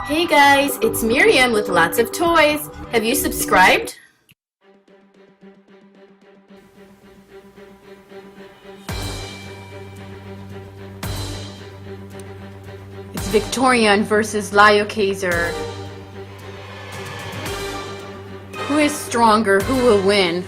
Hey guys, it's Miriam with lots of toys. Have you subscribed? It's Victorion versus LIOKAISER. Who is stronger? Who will win?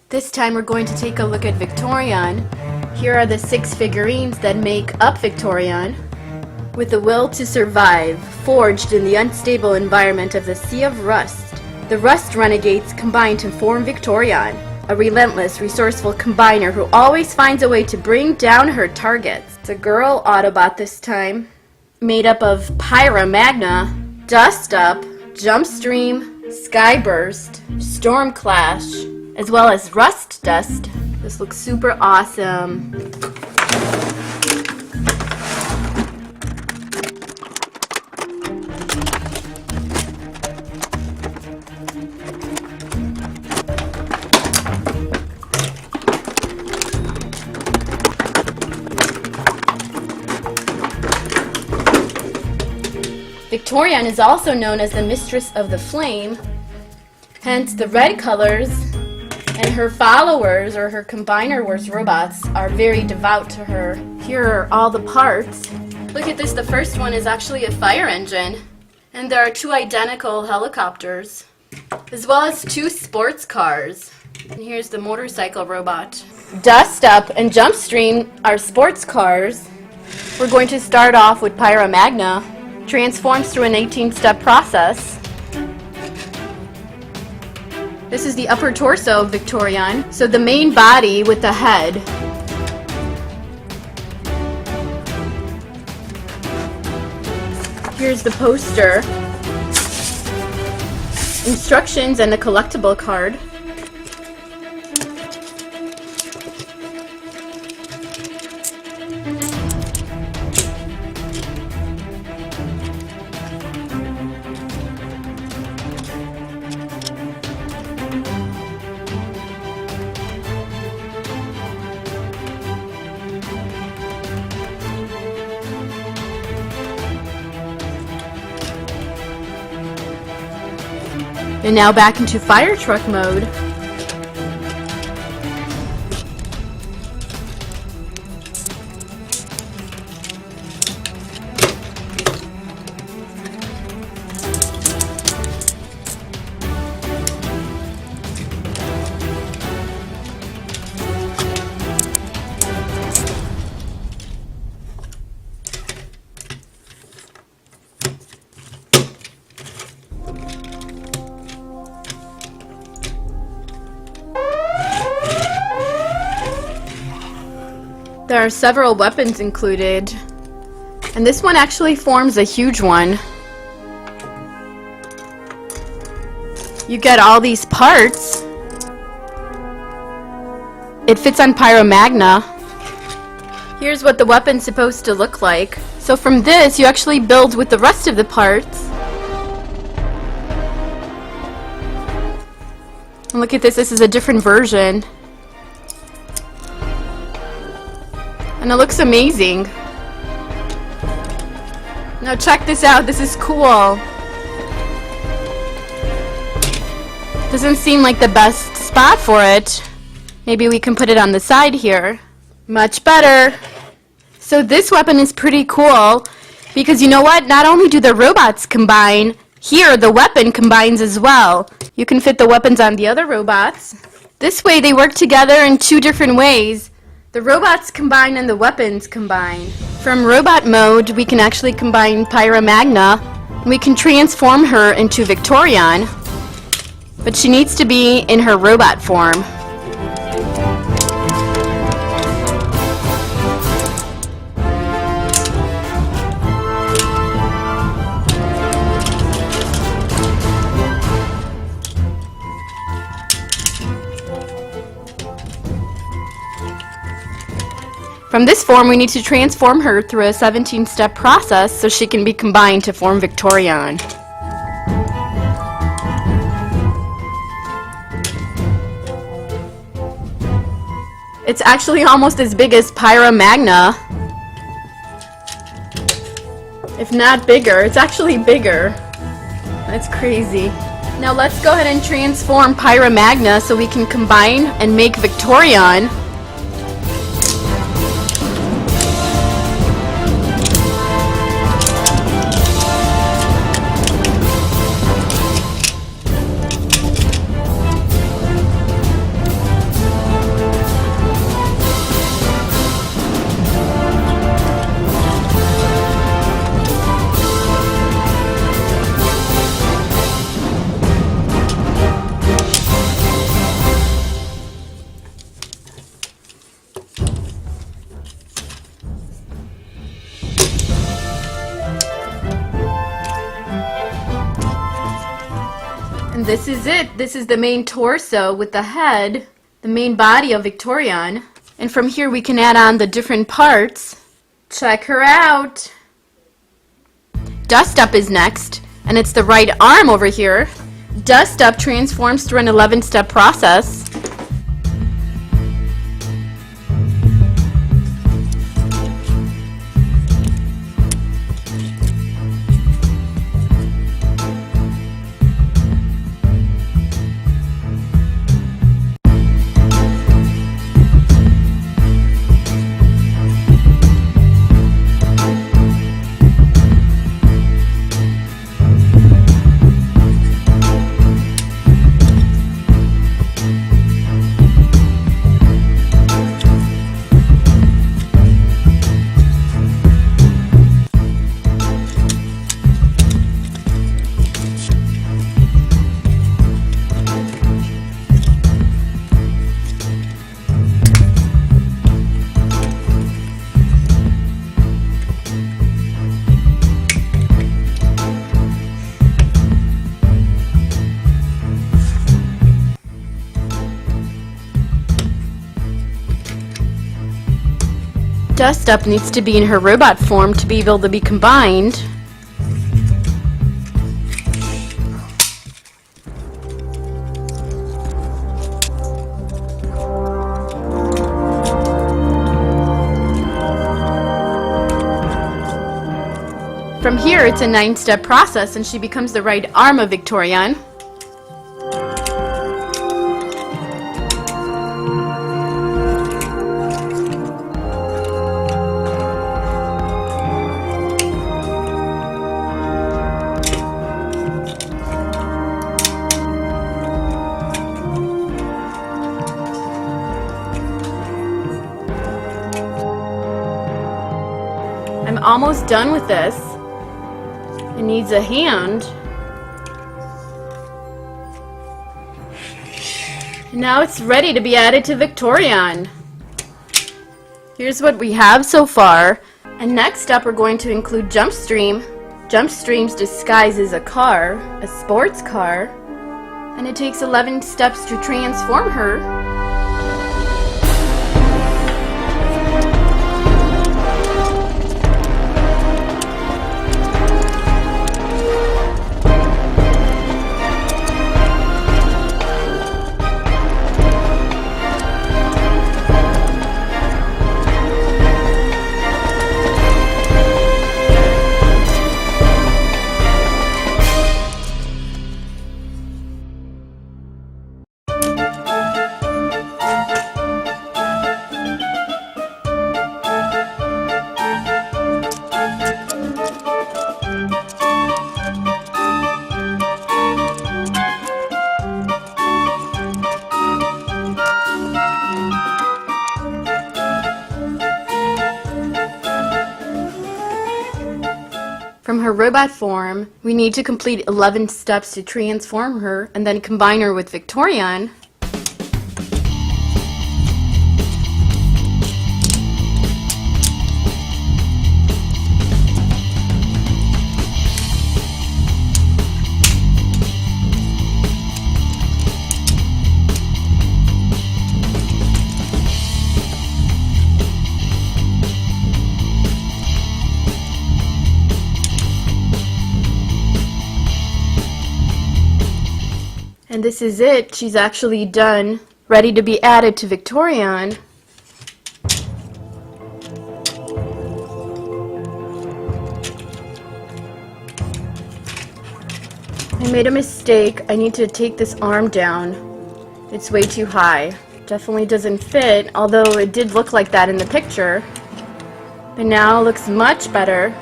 This time we're going to take a look at Victorion. Here are the 6 figurines that make up Victorion. With the will to survive, forged in the unstable environment of the Sea of Rust, the Rust Renegades combine to form Victorion, a relentless, resourceful combiner who always finds a way to bring down her targets. It's a girl Autobot this time, made up of Pyra Magna, Dust Up, Jumpstream, Skyburst, Stormclash, as well as Rust Dust. This looks super awesome. Victorion is also known as the Mistress of the Flame, hence the red colors. And her followers, or her combiner robots, are very devout to her. Here are all the parts. Look at this, the first one is actually a fire engine. And there are 2 identical helicopters, as well as 2 sports cars. And here's the motorcycle robot. Dust Up and Jumpstream are sports cars. We're going to start off with Pyra Magna. Transforms through an 18-step process. This is the upper torso of Victorion, so the main body with the head. Here's the poster, instructions, and the collectible card. And now back into fire truck mode. There are several weapons included, and this one actually forms a huge one. You get all these parts. It fits on Pyra Magna. Here's what the weapon's supposed to look like. So from this, you actually build with the rest of the parts. And look at this, this is a different version. And it looks amazing. Now check this out, this is cool. Doesn't seem like the best spot for it. Maybe we can put it on the side here. Much better. So this weapon is pretty cool because you know what? Not only do the robots combine, here the weapon combines as well. You can fit the weapons on the other robots. This way they work together in two different ways. The robots combine and the weapons combine. From robot mode, we can actually combine Pyra Magna. We can transform her into Victorion, but she needs to be in her robot form. From this form, we need to transform her through a 17-step process so she can be combined to form Victorion. It's actually almost as big as Pyra Magna. If not bigger, it's actually bigger. That's crazy. Now let's go ahead and transform Pyra Magna so we can combine and make Victorion. And this is it. This is the main torso with the head, the main body of Victorion. And from here we can add on the different parts. Check her out. Dust Up is next, and it's the right arm over here. Dust Up transforms through an 11-step process. Dust Up needs to be in her robot form to be able to be combined. From here, it's a 9-step process and she becomes the right arm of Victorion. I'm almost done with this. It needs a hand. Now it's ready to be added to Victorion. Here's what we have so far. And next up we're going to include Jumpstream. Jumpstream's disguised as a car, a sports car, and it takes 11 steps to transform her. From her robot form, we need to complete 11 steps to transform her and then combine her with VICTORION. And this is it. She's actually done, ready to be added to VICTORION. I made a mistake. I need to take this arm down. It's way too high. Definitely doesn't fit, although it did look like that in the picture. But now it looks much better.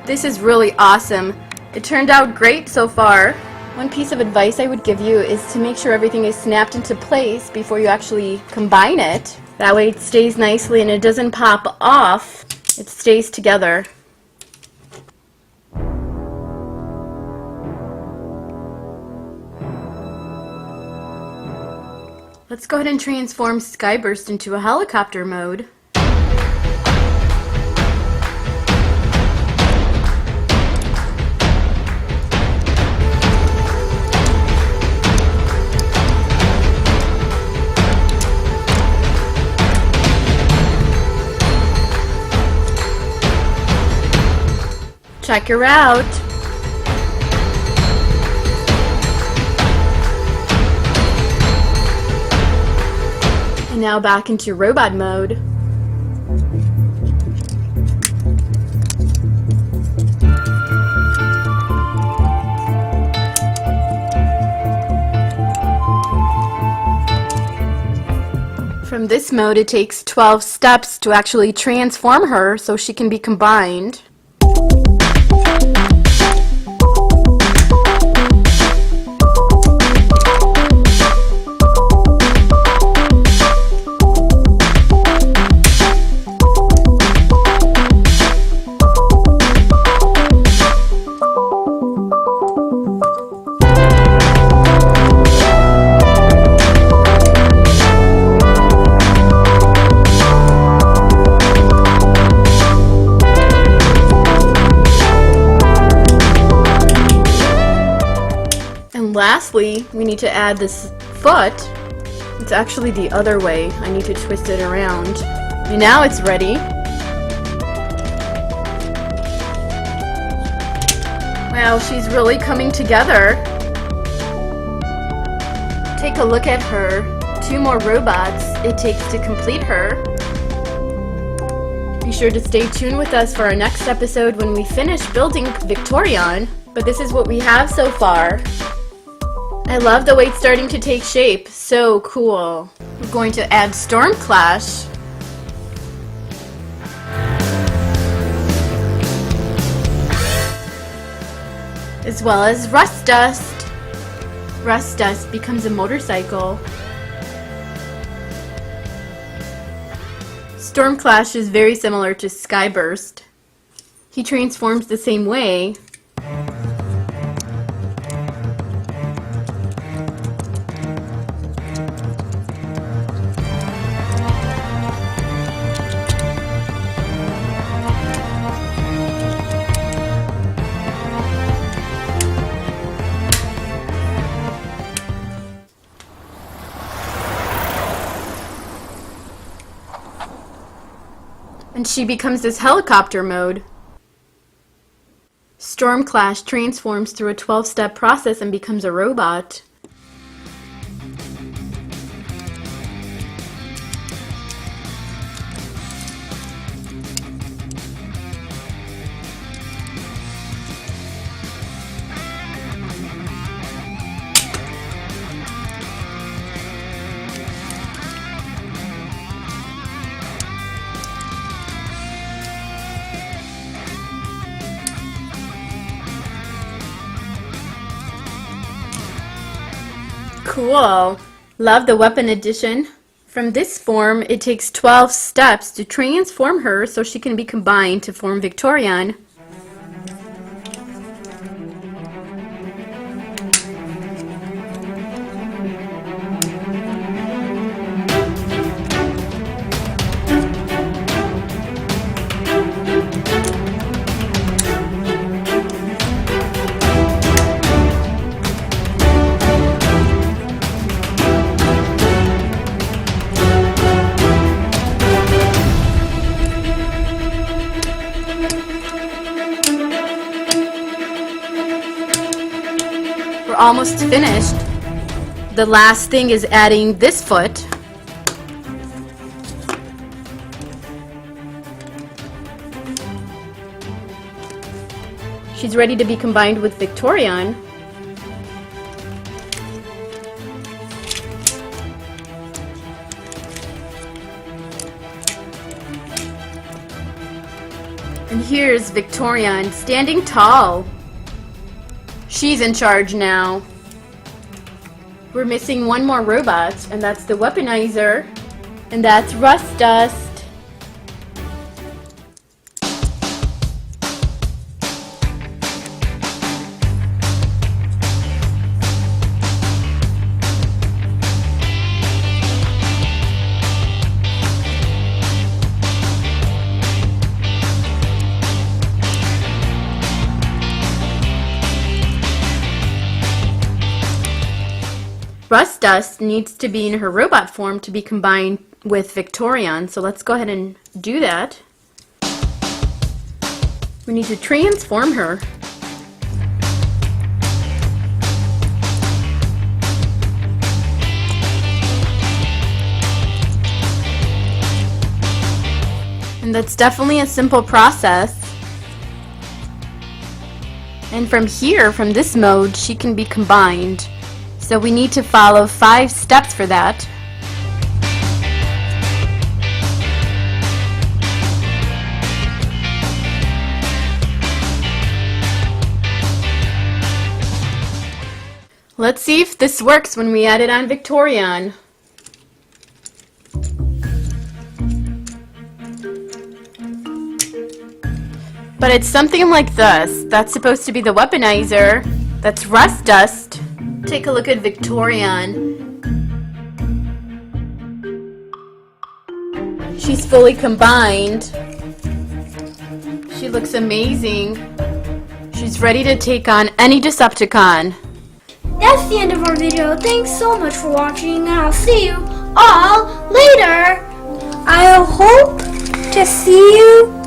This is really awesome. It turned out great so far. One piece of advice I would give you is to make sure everything is snapped into place before you actually combine it. That way it stays nicely and it doesn't pop off. It stays together. Let's go ahead and transform Skyburst into a helicopter mode. Check her out. And now back into robot mode. From this mode, it takes 12 steps to actually transform her so she can be combined. Lastly, we need to add this foot. It's actually the other way. I need to twist it around. And now it's ready. Wow, she's really coming together. Take a look at her. 2 more robots it takes to complete her. Be sure to stay tuned with us for our next episode when we finish building VICTORION. But this is what we have so far. I love the way it's starting to take shape. So cool. We're going to add Storm Clash. As well as Rust Dust. Rust Dust becomes a motorcycle. Storm Clash is very similar to Skyburst. He transforms the same way. And she becomes this helicopter mode. Storm Clash transforms through a 12-step process and becomes a robot. Cool. Love the weapon edition. From this form, it takes 12 steps to transform her so she can be combined to form VICTORION. almost finished. The last thing is adding this foot. She's ready to be combined with VICTORION. And here's VICTORION standing tall. She's in charge now. We're missing one more robot, and that's the weaponizer, and that's Rust Dust. Rust Dust needs to be in her robot form to be combined with VICTORION, so let's go ahead and do that. We need to transform her. And that's definitely a simple process. And from here, from this mode, she can be combined. So we need to follow 5 steps for that. Let's see if this works when we add it on VICTORION. But it's something like this. That's supposed to be the weaponizer. That's Rust Dust. Take a look at VICTORION. She's fully combined. She looks amazing. She's ready to take on any Decepticon. That's the end of our video. Thanks so much for watching, and I'll see you all later. I hope to see you